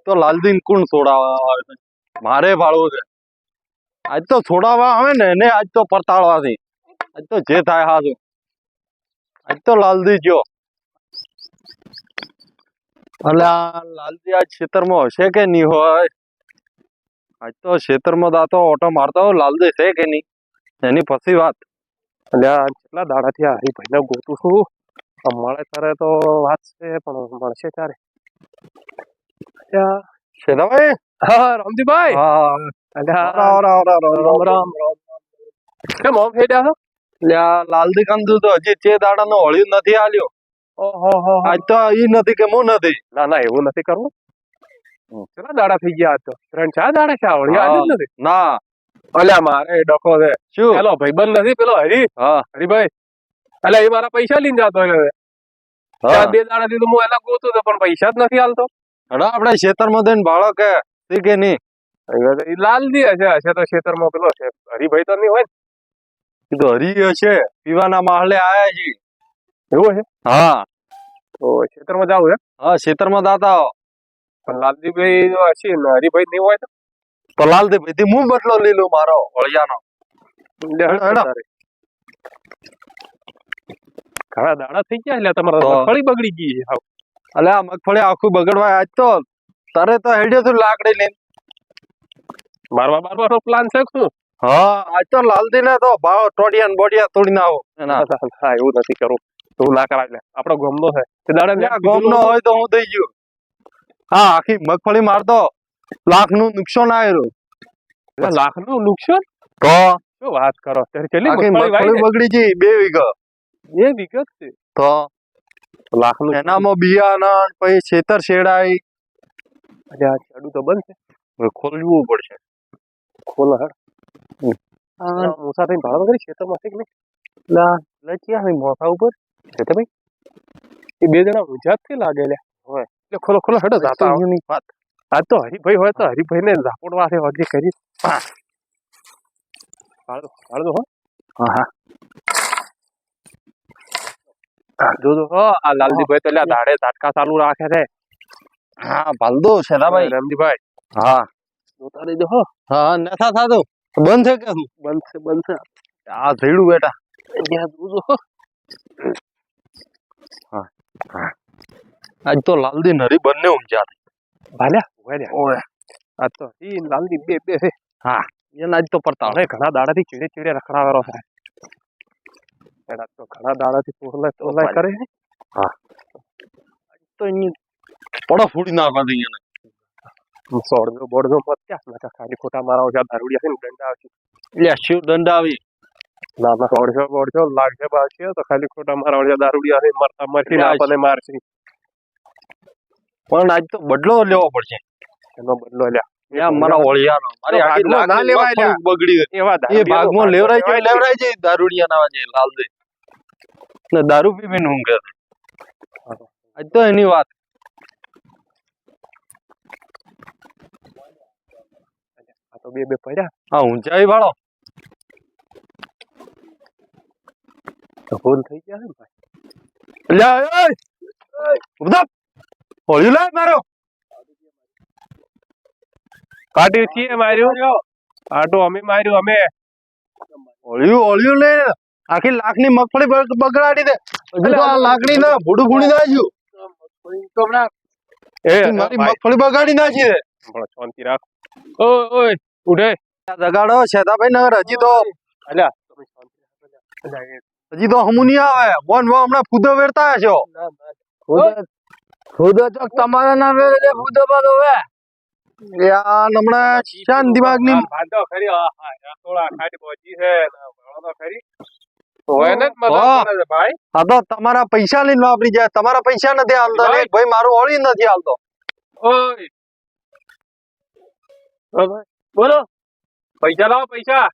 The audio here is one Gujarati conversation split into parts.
તો લાલદીન કોણ છોડાવવા આવે છે? મારે ભાળવું છે. આજ તો છોડાવવા આવે ને એને આજ તો પરતાળવાથી આજ તો જે થાય હાજુ. આજ તો લાલદી ગયો. અલ્યા લાલદી આજ ખેતરમાં હશે કે નહીં હોય? આજ તો ખેતરમાં દાતો ઓટો મારતો લાલદી છે કે નહીં એની પછી વાત. અલ્યા કેટલા દાડાથી આ હરીભાઈને ગોતું છું. મળે ત્યારે તો વાત છે પણ મળશે ત્યારે. શેતાભાઈ? હા રામજીભાઈ. હા રામ રામ. કેમ ઓમ હેડ્યા છો? લાલદી કાંદુ તો હજી જે દાડાનો હળ્યું નથી આલ્યો. ઓહો આજ તો ઈ નથી કે હું નથી. ના ના એવું નથી કરવું. કેટલા દાડા થઈ ગયા તો 3-4 દાડા છે આવડી આજે જ નથી. ના અલ્યા મારે ડખો છે. શું? પેલો ભાઈબંધ નથી પેલો હરીભાઈ. અલ્યા એ મારા પૈસા લઈને જતો હોય. 2 દાડા થી તો હું એના ગોતું તો પણ પૈસા જ નથી આલતો. આપડે ખેતરમાં જઈને ભાળો કે નહીં. લાલદી હશે તો ખેતરમાં પેલો છે હરીભાઈ તો નહીં હોય ને. કીધું હરી હશે પીવાના માહલે આયા છે. એવું છે? હા તો ખેતરમાં જાવ એમ? હા ખેતરમાં દાતા પણ લાલજીભાઈ હશે ને હરીભાઈ નહીં હોય તો લાલદી ભાઈ હું બદલો લીલો મારો વળિયાનો. ઘણા દાડા થઈ ગયા એટલે તમારા મગફળી બગડી ગઈ છે. અલે આ મગફળી આખું બગડવા આજ તો તારે તો હેડ્યો તું લાકડી લઈને મારવા બારવાનો પ્લાન છે શું? હા આજ તો લાલદી ને તો ભાવ ટોડિયા ને બોડિયા તોડી નાખો. હા એવું નથી કરવું. તું ના કરાય. આપડો ગમનો છે ગોમનો હોય તો હું થઈ ગયો. હા આખી મગફળી મારતો લાખ નું નુકસાન આવ્યું. લાખ નું નુકસાન? તો શું વાત કરો? મગફળી બગડી ગઈ 2 વીઘા. 2 વીઘા છે તો લાખ નું. એનામાં બિયારણ પછી છેતર શેડાઈ. અલ્યા ખેડૂત તો બંધ છે. ખોલવું પડશે. ખોલો હેડ. મોસા થઈને ભાડો કરી ખેતરમાં છે કે નહીં? ક્યાં મોસા ઉપર છે ભાઈ. એ 2 જણા ગુજરાત થી લાગેલા હોય એટલે ખોલો ખોલો હેડો જાતા વાત. આજ તો હરીભાઈ હોય તો હરીભાઈ ને ઝાપડવા છે વગેરે કરી. ભાડો હો. હા જો આ લાલજીભાઈ તો દાડે ઝાટકા ચાલુ રાખે છે. હા ભાલદો શેતાભાઈ રામજીભાઈ. હા જોતા રહેજો હો. હા નથા થાતું બંધ છે કે બંધ છે. આ ધીડું બેટા જોજો હો. આજ તો લાલદી નરી બંને ઊંઝા ભાલ્યા ઓય આજ તો ઈ લાલદી બે છે. હા એને આજ તો પડતા હવે ઘણા દાડાથી ચીડે રખડાવેલો છે. એડા તો ઘણા દાડાથી તોલા કરે. હા તો એની પડો ફૂડી નાખવા દઈએ ને. સોડજો બોડજો મત ક્યાં નકા ખાલી ખોટા મારા ઓછા દારૂડિયા છે ને દંડા આવશે. એટલે શું દંડ આવી? ના સોડજો બોડજો લાગશે બાશે તો ખાલી ખોટા મારા ઓછા દારૂડિયા છે મરતા મરથી આપણને મારશે. પણ આજ તો બદલો લેવો પડશે. એનો બદલો લ્યા મારા ઓળિયાનો મારી આખી લાખ ના લેવાય બગડી એવા એ ભાગમાં લેવરાય છે દારૂડિયા ના છે લાલદી ને દારૂ પીવીને ઊંઘે છે. આજ તો એની વાત. આ તો બે પડ્યા. હા ઊંચાઈ વાળો ભૂલ થઈ ગયા ને ભાઈ. હોળી લાય મારો કાઢી છીએ માર્યું. આટો અમે માર્યું અમે. હોળિયું લે આખી લાખ ની મગફળી બગડાડી દે. લાકડી ના ભૂડું ભૂડી નાખ્યું. મારી મગફળી બગાડી નાખી દે. શાંતિ રાખ. ઓય ઉઠે જગાડો શેતાભાઈ નગર હજી તો હમુ નહીં આવે. બોન હમણાં ફૂદો વેરતા હશો. ફૂદો ચોક તમારા ના વેરે ફૂદો બાદો વે હમણાં શાન દિમાગ ની ભાદો ખરી. થોડા ખાટી પહોંચી છે ખરી. ભાઈ હા તો તમારા પૈસા લઈને વાપરી જાય. તમારા પૈસા નથી હાલતા ભાઈ મારું હોળી નથી હાલતો. બોલો પૈસા લાવો પૈસા.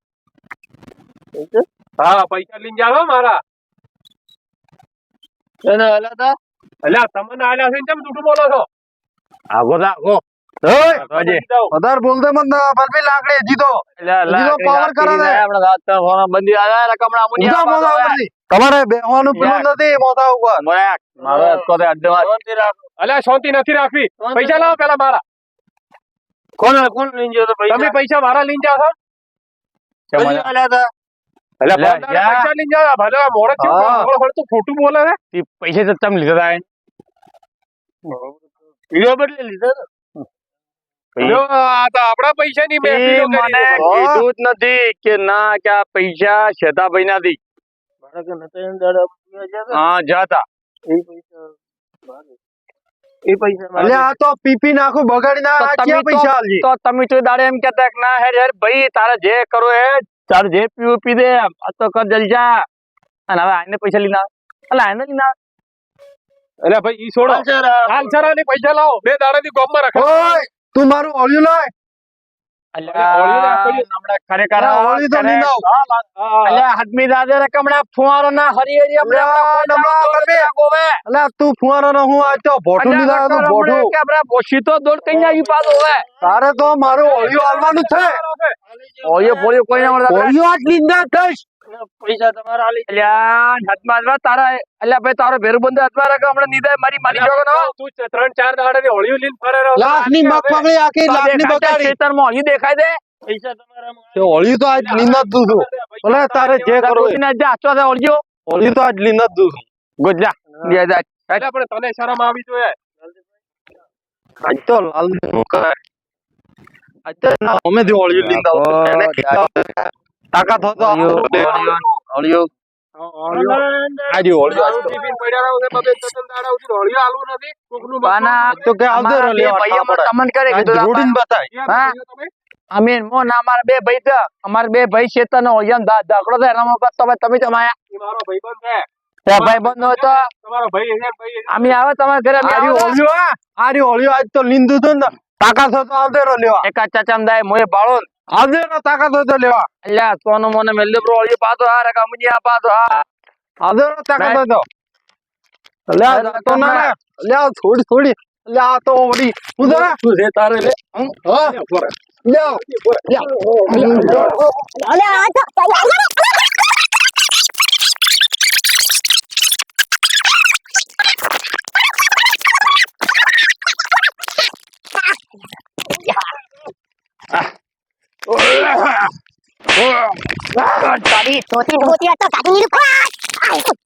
હા પૈસા લઈને જાવ મારા. અલ્યા તમને આલ્યા છે કેમ જૂઠું બોલો છો? આગો લાગો વધારે બોલતે મત બલબી લાકડી હજી તો પાવર કરે છે. તમારે બેહવાનું પેલું નથી મોઢા ઉપર. અલ્યા શાંતિ નથી રાખવી. પૈસા લાવો પેલા મારા. કોણ લઈને ગયો તો તમે પૈસા મારા લઈને જાઓ છો મને આલ્યા હતા એટલે લે, પૈસા યાર. લઈને જાઓ ભલે આ મોડે થયું હા. પણ મોડે તું ખોટું બોલે ને એ પૈસા તો તમે લીધા હતા વિડિયો બદલે લીધા હતા જો આ તો આપણા પૈસાની મહેફિલો કરી મને છે. કીધું જ નથી કે ના કે આ પૈસા શેતાભાઈ ના થી હા જાતા અલ્યા આ તો પીપી નાખું બગાડી ના તો આ તમે ક્યાં પૈસા આલજી તો તમે તો દાડે એમ કહેતા કે ના હેર ભાઈ તારે જે કરો એ તારે જે પીવું પી દે આ તો કર જલસા અને હવે આને પૈસા લીધા એટલે આને લીધા અલ્યા ભાઈ ઈ છોડો હાલ સરાની પૈસા લાવો 2 દાડાથી ગોમમાં રાખો ઓય તું મારું ઓળ્યું લાય ખરેખર ઓળી તો નહીં લાવ. અલ્યા આદમી દાદા રકમડા ફુવારો ના હરિયરી અલ્યા તું ફુવારો નો હું આ તો ભોટું લીધા તું ભોટું તો દોડ કઈ આવી પાડો હવે તારે તો મારું ઓળિયું આલવાનું છે ઓયો પોળિયો કોઈ ના મળતા ઓળિયું આટલી જ ના કઈશ પૈસા તમારા અલ્યા હાથમાં તારા અલ્યા ભાઈ તારો ભેરુબંધ હાથમાં રાખો હમણાં નીદાય મારી જોગો નો તું 3-4 દાડાથી હોળીઓ લઈને ફરે રહ્યો છો. લાખ ની મગફળી આખી લાખ ની બગાડી ખેતરમાં અહીં દેખાય દે પૈસા તે ઓળિયું તો આજ લીન જ દઉં છું ભલે તારે જે કરવું હોય. ઓળિયું તો આજ લીન જ દઉં છું ગોજા એટલે પણ તને શરમ આવી જોઈએ આજ તો લાલ નું કરાય આજ તો ના અમે થી ઓળિયું લીન દઉં એને કીધા તાકાત હોય તો ઓળિયું આજે ઓળિયું આજ તો ટિફિન પડ્યા રહો છે બબે 3 દાડા સુધી હોળીઓ આલવું નથી કોકનું બાના તો કે આવજો રે લેવા તમને કરે કીધું રૂડીન બતાય હા. અમે મો ના અમારા બે ભાઈ છે અમારા બે ભાઈ શેતર નો ઓયન દાખલો થાય એનામાં પાછો તમે જમાયા મારો ભાઈબંધ છે તે ભાઈ બંધ હોય તો તમારો ભાઈ છે ભાઈ અમે આવે તમારા ઘરે અમે આરી આવે. ઓળિયું આરી ઓળિયું આજ તો લીન દઉં ને તાકાત હોય તો આવજે રે લેવા એકા ચાચામ દાય મોય બાળો આવજે રે તાકાત હોય તો લેવા અલ્યા સોનો મોને મેલ્લે બ્રો ઓળી પાતો હા રકા મુજી આ પાતો હા આવજે રે તાકાત હોય તો લ્યા તો ના રે લ્યા થોડી લ્યા તો ઓડી હું જરા તું જે તારે લે હા લ્યા તારી ધોતી ધોતી હતો કાઢી લીધું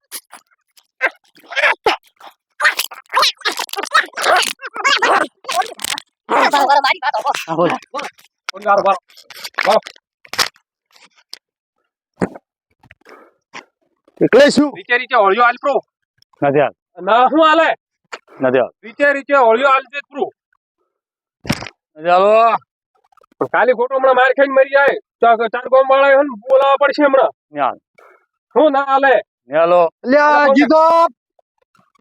મારી વાત એટલે શું રીચે હોળીઓ આલ પ્રો નથી હાલ ના હું આલે નથી હાલ રીચે હોળીઓ આલ દે પ્રો નથી હાલો પણ ખાલી ખોટો હમણાં માર ખાઈને મરી જાય ચાર ગોમ વાળા હોય ને બોલાવવા પડશે હમણાં ન્યાલ હું ના આલે ન્યાલો લ્યા હજી તો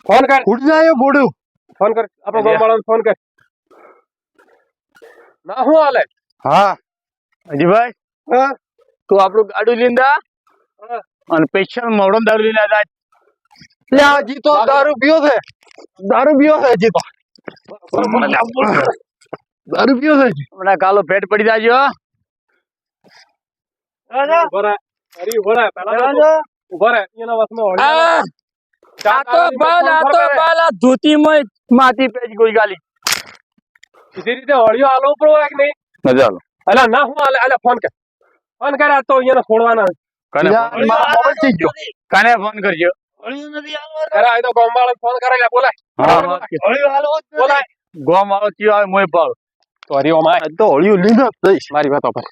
ફોન કર ફૂટ જાય બોડું ફોન કર આપણો ગોમ વાળાને ફોન કર ના હું આલે હા અજીભાઈ હા તું આપણું ગાડું લીંદા હા. અને સ્પેશિયલ મોડમ દારૂ લઈને આવ્યા લ્યા હજી તો દારૂ પીયો છે હજી તો દારૂ પીયો છે હજી હમણાં કાલો ભેટ પડી જાજો ઉભરા અરે ઉભરા પહેલા ઉભરા એના વસમાં હોળી આ તો બાલ આ ધોતીમાં માટી પેજ ગોઈ ગાલી સીધી રીતે હોળીઓ આલો પ્રો એક નહીં નથી હાલો અલા ના હું આલે ફોન કર આ તો અહીંયા છોડવાના કને લ્યા, મારો મોબાઈલ થઈ ગયો કને ફોન કરજો અરે આ તો ગોમ વાળાને ફોન કરાય બોલાય હા બોલાય ગોમ વાળો ચિયો આવે મોય પાડ સોરી ઓ માય આજ તો હોળિયું લીધા જ જઈશ મારી વાતો પર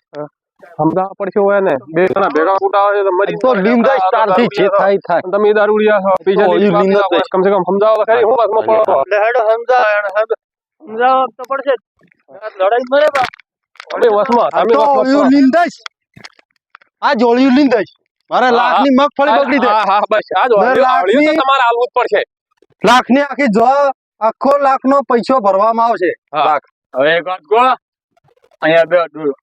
સમજાવવા પડશે હોય ને બે જણા ભેગા ફૂટા હોય તો મરી તો લીંદા સ્ટારથી જે થાય થાય અને તમે દારૂડિયા છો પૈસા તો લઈને લીંદા વાપરી કમ સે કમ સમજાવો તો ખરી હું વાતમાં પડો હેડો સમજાવ તો પડશે લડાઈ મરે બા અરે વસમાં આ તમે તો વસમાં હોળિયું લીંદાશ આ હોળિયું લીંદાશ મારા લાખ ની મગફળી બગડી દે હા બસ આ જો બે લાખની- હોળીઓ તો તમારે આલવું જ પડશે લાખ ની આખી જો આખો લાખ નો પૈસો ભરવામાં આવશે હા. લાખ હવે એક વાત કહો અહીંયા બે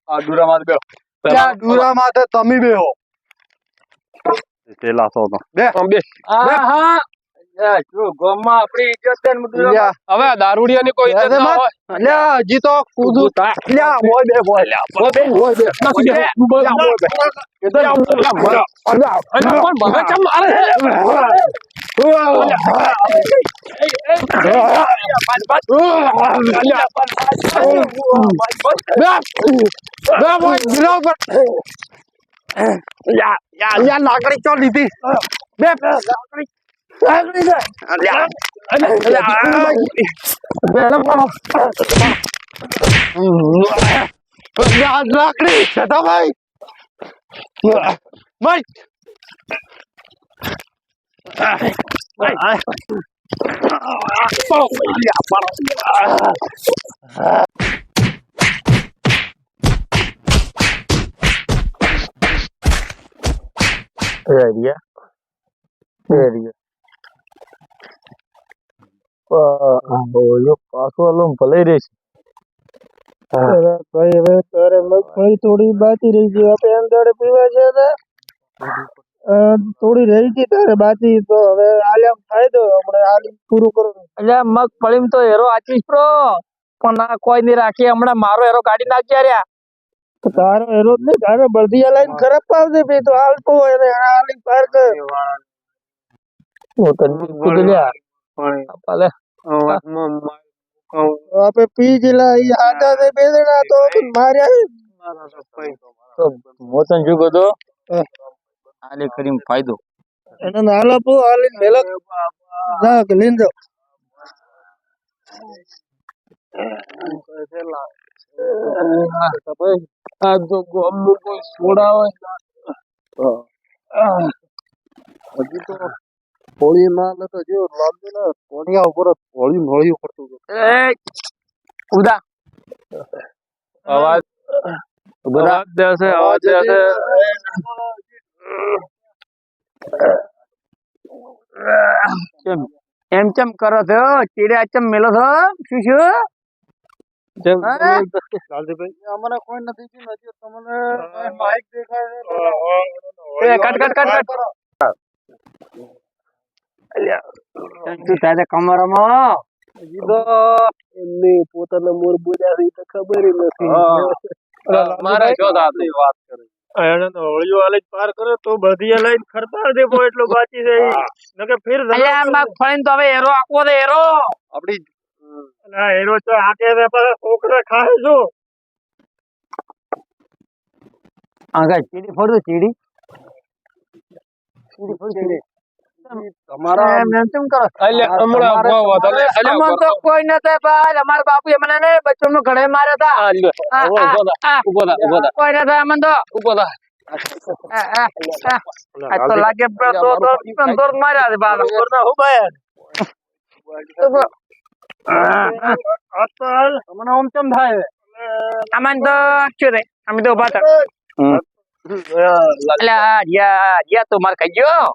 આ દુરામાં બે ત્યાં ડુરા માથે તમે બેહો પેલા સો તો બે બે હા જો ગોમમાં આપણી ઇજ્જત છે ને બધું લ્યા, હવે દારૂડિયાની કોઈ ઇજ્જત ના હોય લ્યા, હજી તો કૂદું લ્યા, મોય બે મોય મોય બે અને પણ ભગત ચમ મારે લાકડી ચો લીધી લાકડી ભાઈ ભલે રહેશે ભાઈ હવે તારે મગફળી થોડી બાકી રહી ગઈ આપણે અંદર પીવા છે થોડી રહી ગઈ તારે બાકી તો હવે આલ્યા ફાયદો હમણાં આલી પૂરું કરો એટલે મગફળી તો હેરો આચીશ પ્રો પણ આ કોઈ નહીં રાખી હમણાં મારો હેરો કાઢી નાખ્યા રહ્યા તારો હેરો જ નહીં તારે બળદિયા લાઈન ખરાબ પાવજે ભાઈ તો હાલતો હોય ને આલી પાર કર આપે પી ગયેલા ઈ આટા ને બે જણા તો માર્યા મોતન જુગો તો આલે કરીને ફાયદો એને નાલા પો આલી મેલક જા કે લીન જો આ તો ગોમનું કોઈ છોડાવે હજી તો હોળી માં તો જો લાગે ને કોડિયા ઉપર હોળી હોળી પડતું ઉદા અવાજ દેશે એમ ચમ કરો છો ચીડિયા ચમ મેલો છો શું લાલજીભાઈ અમને કોઈ નથી કી નથી તમને માઈક દેખાય કટ તું તારે કમરમાં એમની પોતાના મોર બોલ્યા છે તો ખબર નથી મારા જો દાદી વાત કરે એને તો હોળીઓ આલે પાર કરે તો બળદિયા લઈને ખરપાર દેવો એટલો બાકી છે નકે ફિર મગફળી તો હવે હેરો આપવો દે હેરો આપડી ના હેરો તો આકે રે પર છોકરા ખાય જો આગળ ચીડી ફોડ દો ચીડી તમારા એમ કેમ કરો હમણાં અમન તો કોઈ નતા ભાઈ અમારા બાપુ એમને ને બચ્ચો નું ઘરે માર્યા હતા કોઈ નતા અમન તો આ તો લાગે તો માર્યા છે બાપ હું ભાઈ અતલ મને ઓમ ચમ થાય અમન તો શું રે અમે તો ઉભા હતા અલ્યા યા તો માર ખાઈ ગયો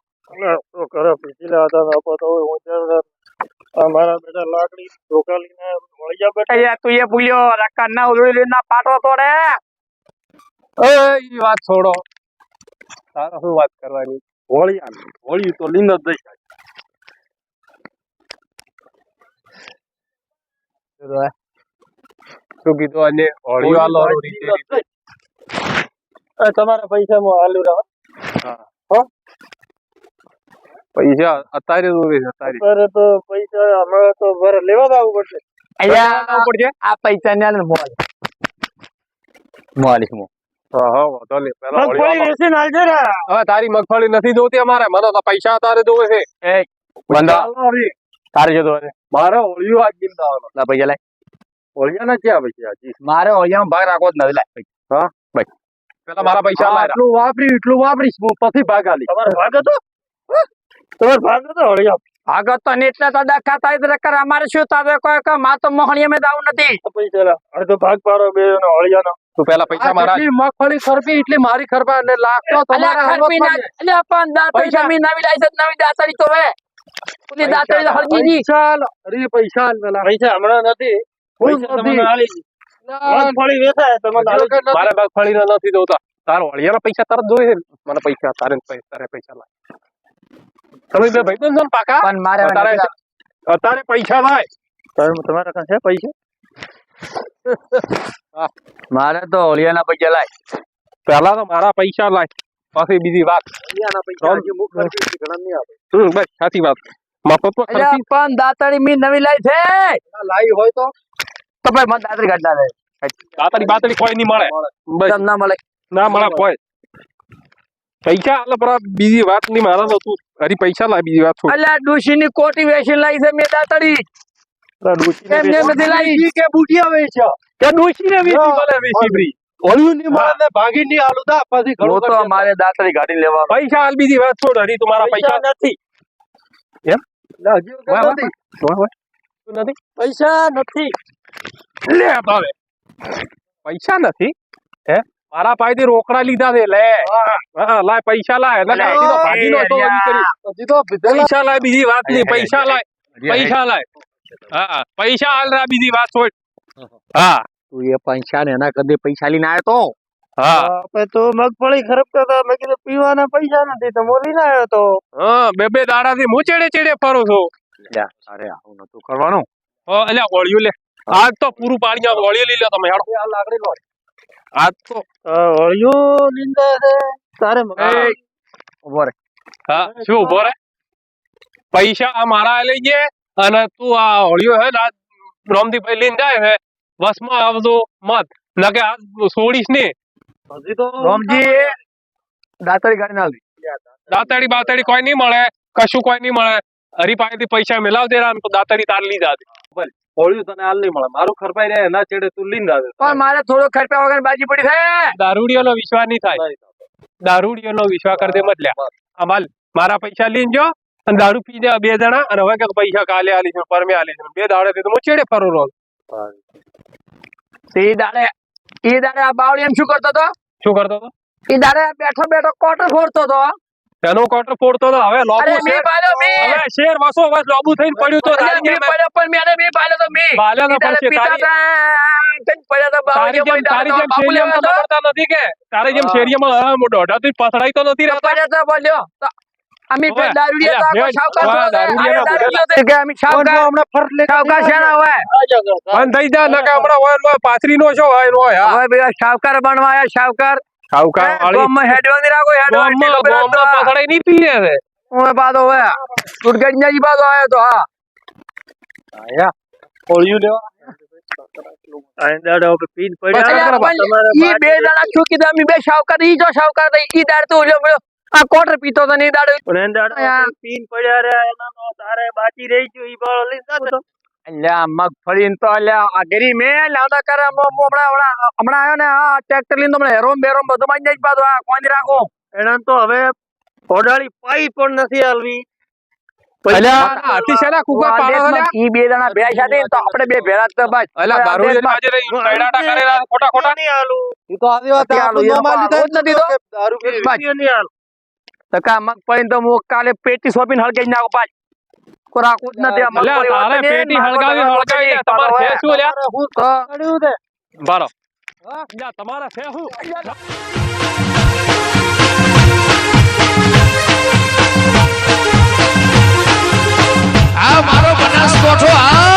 તો કરે પીલા હતા આપો તો હું અમારા બેટા લાકડી ઢોકાલીને વળિયા બેઠા અલ્યા તું એ ભૂલ્યો રકા ના ઉલડી ના પાટો તોડે એ વાત છોડો તારા શું વાત કરવાની હોળી તો લીન જ દઈ શું કીધું અને હોળી વાલો તમારા પૈસા માં હાલ્યું રહો પૈસા અત્યારે અત્યારે તો પૈસા હમણાં તો ભરે લેવા આવવું પડશે અલ્યા આ પૈસા ને આલે મોલ માલિક મો હા વાંધો નહીં પેલા મગફળી વેચીને આલજે ને હવે તારી મગફળી નથી જોતી અમારે મને તો પૈસા તારે જોવે છે એ બંધા તારે જો દોરે મારે હોળીઓ આજ ગીમદાવાનો ના પૈસા લાય હોળિયા ના ક્યાં પૈસા હજી મારે હોળિયામાં ભાગ રાખવો જ નથી લાય હા ભાઈ પેલા મારા પૈસા લાય એટલું વાપરીશ હું પછી ભાગ આલી તમારો ભાગ હતો તમારો ભાગ હતો હોળિયા ભાગ તો ને એટલે તો દેખાતા જ રકર અમારે શું તારે કોઈ માં તો મોહણીએ મેં દાવ નથી પૈસા લા અડધો ભાગ પાડો બે નો હોળિયાનો તું પેલા પૈસા મારા મગફળી ખરપી એટલે મારી ખરપા અને લાખ તો તમારા ખરપી ના એટલે પણ દાતરી જમીન નવી લાઈસન્સ નવી દાતરી તો હે ઓલી દાતરી તો હળગી ગઈ ચાલ અરે પૈસા પેલા પૈસા હમણાં નથી તમને આલી મગફળી વેચાય તમને મારે મગફળી ના નથી જોતા તાર હોળિયાના પૈસા તરત જોઈએ મને પૈસા તારે પૈસા લાય તમે બે ભાઈ બંધન પાકા પણ મારે અત્યારે પૈસા લાય તમારા કાં છે પૈસા મારે તો હોળિયાના પૈસા લાય પેલા તો મારા પૈસા લાય પાછી બીજી વાત બસ સાચી વાત મારા પપ્પા અલ્યા ખર્ચી પણ દાતારી મી નવી લાઈ છે લાઈ હોય તો ભાઈ મને દાતરી કાઢ દે દાતારી બાતરી કોઈ નહીં મળે બસ તમને ના મળે ના મળે કોઈ પૈસા આલે પર બીજી વાત નહીં મારા તો તું હરી પૈસા લાય બીજી વાત છોડ અલ્યા ડુશી ની કોટી વેચી લાઈ છે મેં દાતરી એમને નથી લાઈ કે બુટિયા વેચે કે ડોશી ને વેચી ભલે વેચી બ્રી ઓલું ની મળે ને ભાગી ની આલુ દા પછી હું ઘણું તો મારે દાતરી કાઢી લેવાનો પૈસા હાલ બીજી વાત છોડ હરી તમારા પૈસા નથી એમ વાહ, વાહ. નથી તું નથી પૈસા નથી લે ભાવે પૈસા નથી હે મારા પાસેથી રોકડા લીધા છે લે હા લાય પૈસા લાય એટલે અલા, કાકી તો ભાગી નો તો એ એવી કરી હજી તો પીધેલા પૈસા લાય બીજી વાત નહીં પૈસા લાય હા પૈસા હાલ રા બીજી વાત છોડ હા તું એ પૈસા ને એના કદે પૈસા લઈને આવ્યો તો હા આપણે તો મગફળી ખરબતા હતા મેં કીધું પીવાના પૈસા નથી તો મોલી ના આવ્યો તો હા બે દાડાથી હું ચેડે ફરું છું અરે આવું નતું કરવાનું અલ્યા ઓળિયું લે આજ તો પૂરું પાડી ઓળિયું લઈ લો તમે હેડો આ લાકડી લો આજ તો હળિયો નિંદા છે તારે એ, ઉભો રે હા શું ઉભો રે પૈસા આ મારા લઈ જે અને તું આ હોળિયો હે ને આ રોમથી ભાઈ લઈને જાય છે બસમાં આવજો મત ના કે આ છોડીશ ને હજી તો રોમજી દાતરી કાઢી નાખી દાતાડી બાતાડી કોઈ નહીં મળે કશું કોઈ નહીં મળે હરી પાસેથી પૈસા મેલાવજે રા તો દાતાડી તાર લઈ જાજે હોળિયું તને હાલ નહીં મળે મારું ખરપાઈ રહે એના ચેડે તું લઈને આવે પણ મારે થોડો ખર્ચા વગર બાજી પડી છે દારૂડિયોનો વિશ્વાસ નહીં થાય દારૂડિયોનો વિશ્વાસ કરી દે મત લ્યા અમાલ મારા પૈસા લઈને જો અને દારૂ પી દે બે જણા અને હવે કે પૈસા કાલે આલી છે પરમે આલી છે બે દાડે તો હું ચેડે ફરું રોજ એ દાડે આ બાવળી એમ શું કરતો હતો શું કરતો હતો એ દાડે બેઠો કોટર ફોડતો હતો એનો કોટર ફોડતો હતો હવે અરે લોબુ મી પાડ્યો મી હવે શેર વસો વસ લોબુ થઈને પડ્યું તો અરે મી પાડ્યો પણ મેને મી પાડ્યો તો મી બાલ્યો તો પડશે પડ્યા તો તારી જેમ શેરીયામાં તો પડતા નથી કે તારી જેમ શેરીયામાં દોઢાથી પસડાઈ તો નથી રહેતા પડ્યા તો બોલ્યો અમે ઓવે, દારૂડિયા તો ભેજ, શાવકાર ઓવે, દારૂડિયાનો દારૂડિયો કે અમે શાવકાર હમણાં ફર લે શાવકાર શેના હોય બંધ થઈ જા નકે હમણાં હોય પાથરી નો છો હોય નો હા હવે બે શાવકાર બનવા આયા શાવકાર સાવકાર વાળી ગોમમાં હેડવા ની રાખો હેડવા ગોમમાં પસડાઈ નહીં પીએ છે હું બાદ હવે ટુટગંજાજી બાદ આવ્યો તો હા હોળિયું લેવા દાડો પીન અલ્યા, પણ ઈ બે દાડા શું કીધું અમે બે શાવકાર ઈ જો શાવકાર હતા, ઈ દાડ તો ઓલ્યો મળ્યો આ કોટર પીતો તો ને ઈ દાડો પીન પડ્યા રે એના તારે બાકી રહી ગયો ઈ બાળો લઈ જાતો અલ્યા મગફળી તો અલ્યા આ ગરી મે લાંદા કરે હમણાં આવ્યો ને આ ટ્રેક્ટર લઈને હમણાં હેરોમ બેરોમ બધું માં જાય પાછું આ કોની રાખો એના તો હવે ઓડાળી પાઈ પણ નથી આલવી અલ્યા હાથી શેના કુકા પાડો છો લ્યા ઈ બે જણા બે સાથે તો આપણે બે ભેળા જ તો બસ અલ્યા દારૂ લઈને આજે રહી કઈડાટા કરેલા ખોટા નહીં આલું ઈ તો આવી વાત નથી આપણું આલું, નોમાં લીધા રોજ નથી તો. કે દારૂ પી બસ. નહીં આલું તકા મગફળી તો હું કાલે પેટી સોપીને હળગાઈ નાખો પાછ કોઈ રાખવું જ નથી આ અલ્યા મગફળી તારે વાળાને પેટી માગો હળગાવી તો તમારે હવે. છે શું લ્યા હું તો કર્યું તે બારો લ્યા તમારે છે શું આ મારો બનાસકોઠો આ